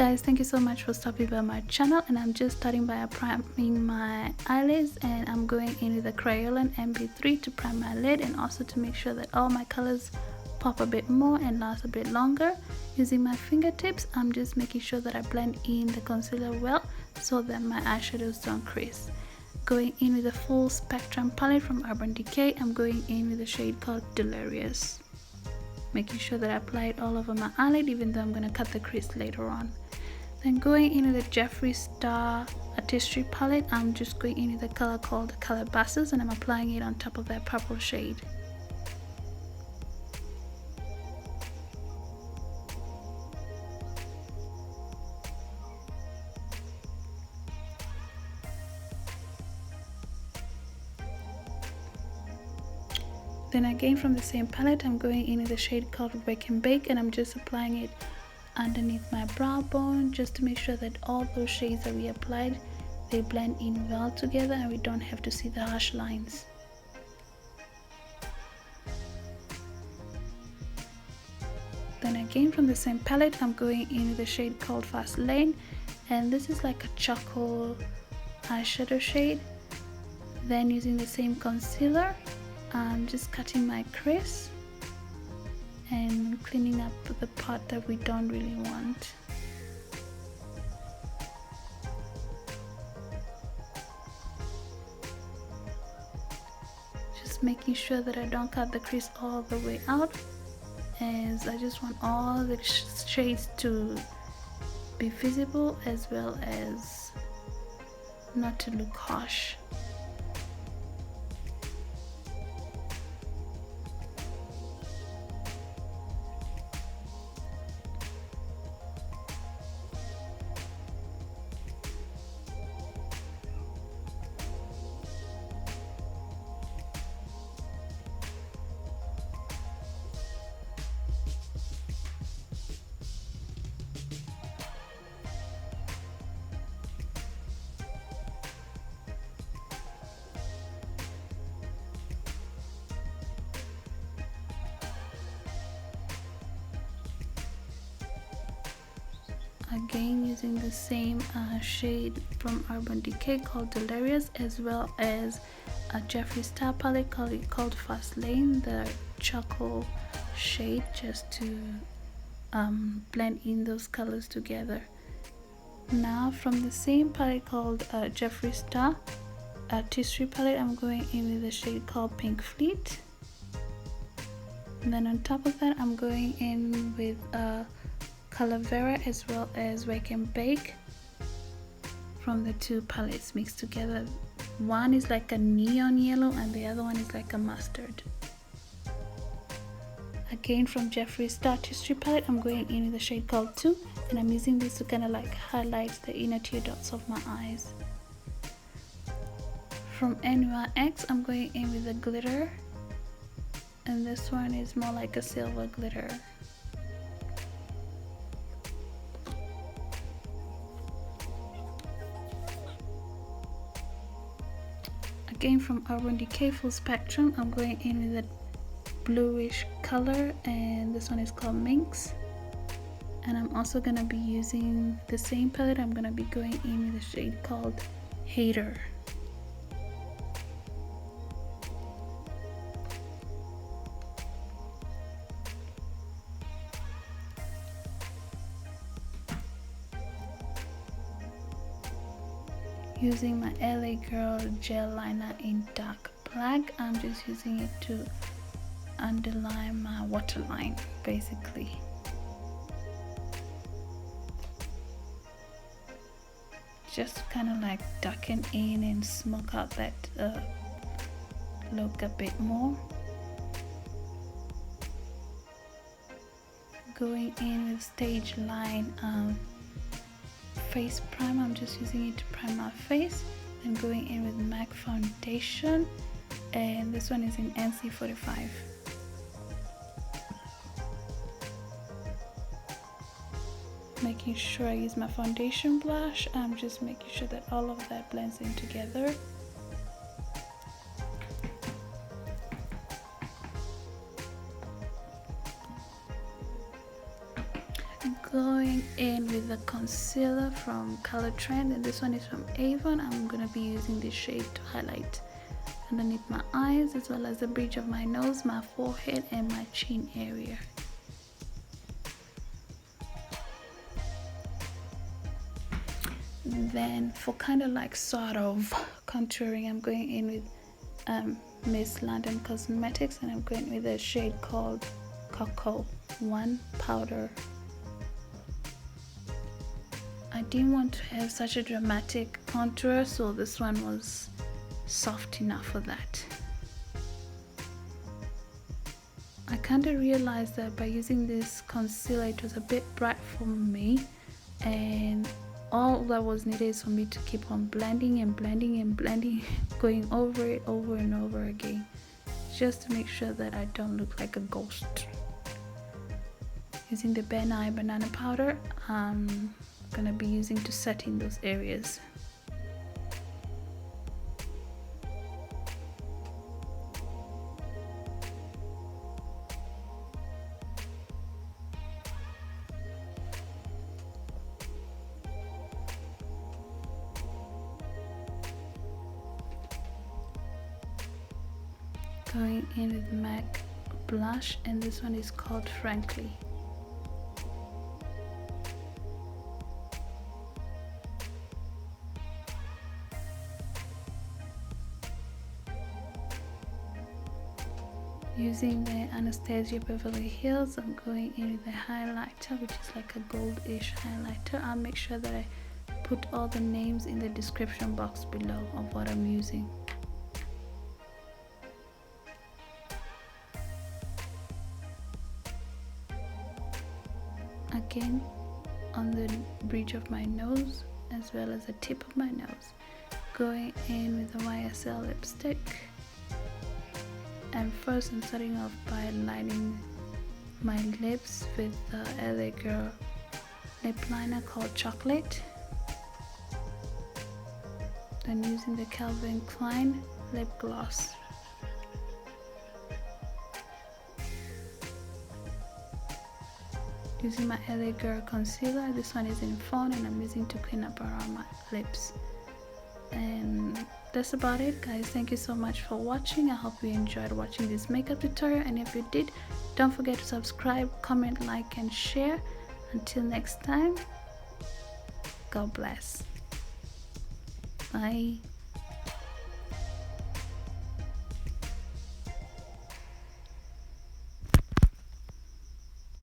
guys, thank you so much for stopping by my channel, and I'm just starting by priming my eyelids, and I'm going in with the Crayola MB3 to prime my lid and also to make sure that all my colors pop a bit more and last a bit longer. Using my fingertips, I'm just making sure that I blend in the concealer well so that my eyeshadows don't crease. Going in with a full spectrum palette from Urban Decay, I'm going in with a shade called Delirious. Making sure that I apply it all over my eyelid, even though I'm going to cut the crease later on. Then going in with the Jefree Star Artistry palette, I'm just going in with a color called Calabasas, and I'm applying it on top of that purple shade. Then again from the same palette, I'm going in with a shade called Wake and Bake, and I'm just applying it underneath my brow bone just to make sure that all those shades that we applied, they blend in well together and we don't have to see the harsh lines. Then again from the same palette, I'm going in with a shade called Fast Lane, and this is like a charcoal eyeshadow shade. Then using the same concealer, I'm just cutting my crease and cleaning up the part that we don't really want. Just making sure that I don't cut the crease all the way out, as I just want all the shades to be visible as well as not to look harsh. Again using the same shade from Urban Decay called Delirious, as well as a Jefree Star palette called Fast Lane, the charcoal shade, just to blend in those colors together. Now from the same palette called Jefree Star Artistry palette, I'm going in with a shade called Pink Fleet, and then on top of that I'm going in with Calavera as well as Wake and Bake from the two palettes mixed together. One is like a neon yellow and the other one is like a mustard. Again from Jefree Star Artistry palette, I'm going in with a shade called 2, and I'm using this to kind of like highlight the inner tear dots of my eyes. From NYX, I'm going in with a glitter, and this one is more like a silver glitter. Again from Urban Decay Full Spectrum, I'm going in with a bluish color, and this one is called Minx. And I'm also going to be using the same palette. I'm going to be going in with a shade called Hater. Using my LA Girl gel liner in dark black, I'm just using it to underline my waterline basically. Just kind of like darken in and smoke out that look a bit more. Going in with Stage Line face primer, I'm just using it to prime my face. Then going in with MAC foundation, and this one is in NC45. Making sure I use my foundation blush, I'm just making sure that all of that blends in together. Going in with the concealer from Color Trend, and this one is from Avon. I'm gonna be using this shade to highlight underneath my eyes, as well as the bridge of my nose, my forehead, and my chin area. Then for kind of like sort of contouring, I'm going in with MSLondon Cosmetics, and I'm going with a shade called Coco 1 Powder. I didn't want to have such a dramatic contour, so this one was soft enough for that. I kind of realized that by using this concealer it was a bit bright for me, and all that was needed is for me to keep on blending and blending and blending, going over it over and over again, just to make sure that I don't look like a ghost. Using the Nye Banana Powder, I'm gonna be using to set in those areas. Going in with MAC blush, and this one is called Frankly. Using the Anastasia Beverly Hills, I'm going in with the highlighter, which is like a goldish highlighter. I'll make sure that I put all the names in the description box below of what I'm using. Again, on the bridge of my nose as well as the tip of my nose, going in with the YSL lipstick. And first I'm starting off by lining my lips with the LA Girl lip liner called Choclate. Then using the Calvin Klein lip gloss. Using my LA Girl concealer, this one is in Fawn, and I'm using to clean up around my lips. And that's about it, guys. Thank you so much for watching. I hope you enjoyed watching this makeup tutorial, and if you did, don't forget to subscribe, comment, like, and share. Until next time, God bless. Bye.